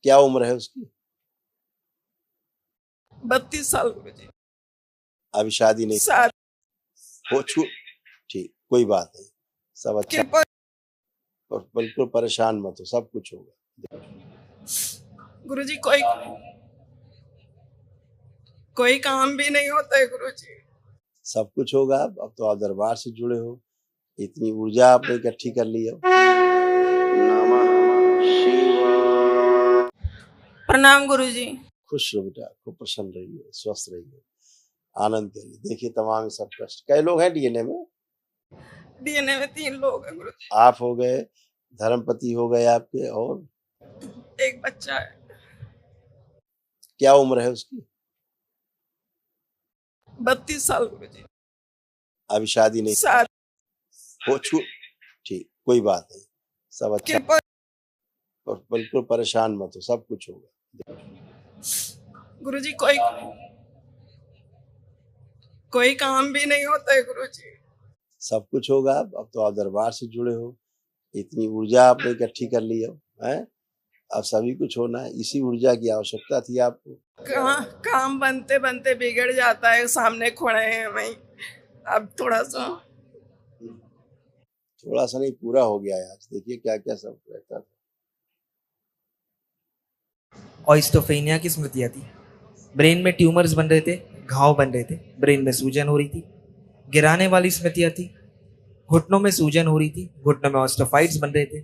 क्या उम्र है उसकी? 32 साल गुरुजी। अभी शादी नहीं साथ हो छू ठीक, कोई बात नहीं, सब अच्छा। कृपा और बिल्कुल परेशान मत हो, सब कुछ होगा। गुरुजी, कोई काम भी नहीं होता है गुरुजी। सब कुछ होगा। अब तो आप दरबार से जुड़े हो, इतनी ऊर्जा आपने इकट्ठी कर ली है। प्रणाम गुरुजी। खुश रहो बेटा, खूब प्रसन्न रहिए, स्वस्थ रहिए, आनंद करिए। देखिए तमाम सब कष्ट, कई लोग हैं डीएनए में। डीएनए में 3 लोग हैं गुरुजी। आप हो गए, धर्मपति हो गए आपके, और एक बच्चा है। क्या उम्र है उसकी? 32 साल गुरुजी। अभी शादी नहीं साथ हो छू ठीक, कोई बात नहीं, सब अच्छा। कृपा और बिल्कुल परेशान मत हो, सब कुछ होगा। गुरुजी, कोई काम भी नहीं होता है गुरुजी। सब कुछ होगा। अब तो आप दरबार से जुड़े हो, इतनी ऊर्जा आपने इकट्ठी कर ली है। अब सभी कुछ होना है, इसी ऊर्जा की आवश्यकता थी आपको। काम बनते बनते बिगड़ जाता है, सामने खड़े हैं वही। अब थोड़ा सा नहीं, पूरा हो गया है। आज देखिए क्या क्या सब रहता था। ऑइस्टोफेनिया की स्मृतियाँ थी। ब्रेन में ट्यूमर्स बन रहे थे, घाव बन रहे थे, ब्रेन में सूजन हो रही थी। गिराने वाली स्मृतियाँ थी। घुटनों में सूजन हो रही थी, घुटनों में ऑस्टोफाइट्स बन रहे थे।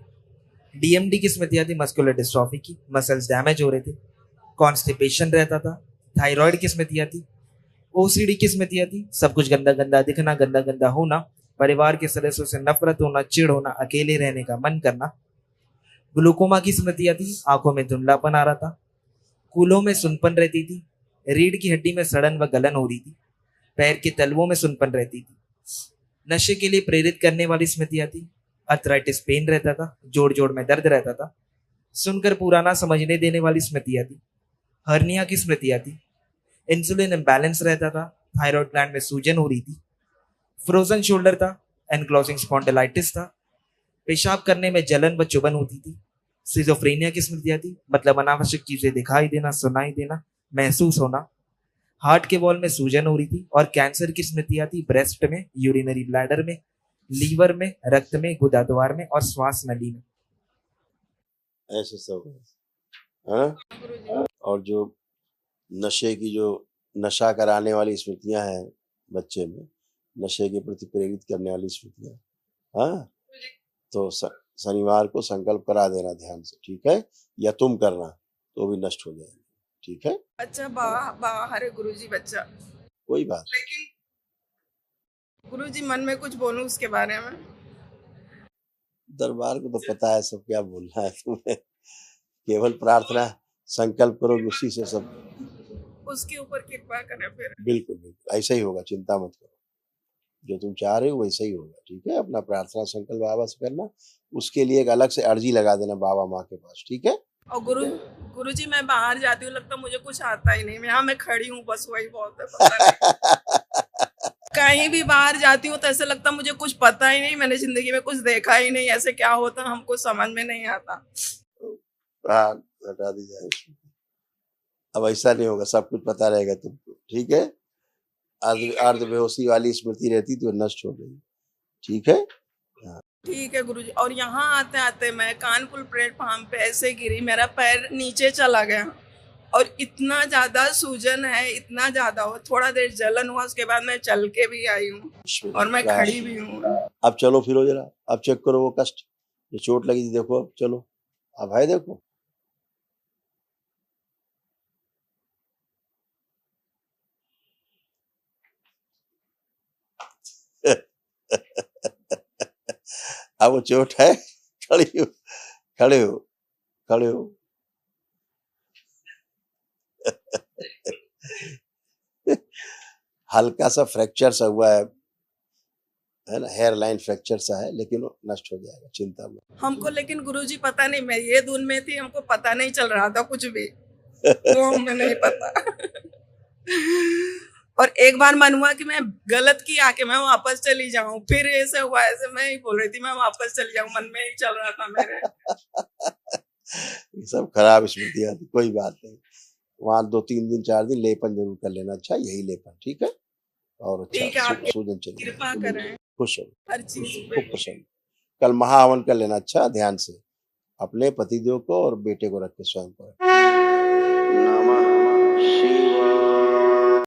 डीएमडी की स्मृतियाँ थी, मस्कुलर डिस्ट्रॉफी की, मसल्स डैमेज हो रहे थे, कॉन्स्टिपेशन रहता था। थायराइड की स्मृतियाँ थी। ओसीडी की स्मृतियाँ थी, सब कुछ गंदा गंदा दिखना, गंदा गंदा होना, परिवार के सदस्यों से नफरत होना, चिढ़ होना, अकेले रहने का मन करना। ग्लूकोमा की स्मृतियाँ थी, आंखों में धुंधलापन आ रहा था, कूलों में सुनपन रहती थी, रीढ़ की हड्डी में सड़न व गलन हो रही थी, पैर के तलवों में सुनपन रहती थी। नशे के लिए प्रेरित करने वाली स्मृतियाँ थी। अर्थराइटिस पेन रहता था, जोड़ जोड़ में दर्द रहता था। सुनकर पुराना समझने देने वाली स्मृतियाँ थी। हर्निया की स्मृतियाँ थी। इंसुलिन इम्बैलेंस रहता था, थायराइड ग्लैंड में सूजन हो रही थी, फ्रोजन शोल्डर था, एनक्लोजिंग स्पॉन्डिलाइटिस था, पेशाब करने में जलन व चुभन होती थी। सिजोफ्रेनिया की स्मृतियाँ थी, मतलब अनावश्यक चीजें दिखाई देना, सुनाई देना, महसूस होना। हार्ट के वॉल में सूजन हो रही थी। और कैंसर की स्मृतियाँ थी, ब्रेस्ट में, यूरिनरी ब्लैडर में, लीवर में, रक्त में, गुदाद्वार में और श्वास नली में। ऐसे सब है। और जो नशे की, जो नशा कराने वाली स्मृतियां हैं बच्चे में, नशे के प्रति प्रेरित करने वाली स्मृतियां, हाँ, तो शनिवार को संकल्प करा देना ध्यान से, ठीक है? या तुम करना तो भी नष्ट हो जाएगी, ठीक है? अच्छा, बाहर है गुरुजी बच्चा। कोई बात लेकिन गुरुजी, मन में कुछ बोलूं उसके बारे में? दरबार को तो पता है सब क्या बोलना है तुम्हें। केवल प्रार्थना संकल्प करोगे, उसी से सब। उसके ऊपर कृपा करें फिर। बिल्कुल बिल्कुल ऐसा ही होगा, चिंता मत करो। जो तुम चाह रहे हो वैसा ही होगा, ठीक है? अपना प्रार्थना संकल्प बाबा से करना, उसके लिए एक अलग से अर्जी लगा देना बाबा माँ के पास, ठीक है? और गुरुजी, मैं बाहर जाती हूँ, लगता मुझे कुछ आता ही नहीं। यहाँ मैं खड़ी हूँ, बस वही बहुत है, पता नहीं। कहीं भी बाहर जाती हूँ तो ऐसे लगता मुझे कुछ पता ही नहीं, मैंने जिंदगी में कुछ देखा ही नहीं, ऐसे क्या होता हमको समझ में नहीं आता। हटा दी जाए, अब ऐसा नहीं होगा, सब कुछ पता रहेगा तुमको, ठीक है? अर्ध बेहोशी वाली स्मृति रहती तो नष्ट हो गई, ठीक है? ठीक है गुरुजी। और यहाँ आते आते मैं कानपुर प्लेटफॉर्म पे ऐसे गिरी, मेरा पैर नीचे चला गया और इतना ज्यादा सूजन है, इतना ज्यादा हो, थोड़ा देर जलन हुआ, उसके बाद मैं चल के भी आई हूँ और मैं खड़ी भी हूँ। अब चलो फिरो जरा, अब चेक करो वो कष्ट जो चोट लगी थी, देखो अब चलो, अब है देखो। अब वो चोट है, खड़े हो, खड़े हो, खड़े हो। हल्का सा फ्रैक्चर सा हुआ है ना, हेयर लाइन फ्रैक्चर सा है, लेकिन वो नष्ट हो जाएगा, चिंता मत। हमको लेकिन गुरुजी पता नहीं, मैं ये धुन में थी, हमको पता नहीं चल रहा था कुछ भी, वो हमें नहीं पता। और एक बार मन हुआ कि मैं गलत किया कि मैं वापस चली जाऊं, फिर ऐसे हुआ, ऐसे मैं ही बोल रही थी मैं वापस चली जाऊं, मन में ही चल रहा था मेरे। ये सब खराब स्मृतियां थी, कोई बात नहीं। वहाँ 2-3 दिन 4 दिन लेपन जरूर कर लेना, अच्छा यही लेपन, ठीक है। और अच्छा ठीक है, आपकी सूजन चली कृपा जाएगी। करें खुश हो, हर चीज खूब पे। प्रसन्न। कल महाहवन कर लेना, अच्छा ध्यान से, अपने पतिदेव को और बेटे को रख के स्वयं पर। नमः शिवाय।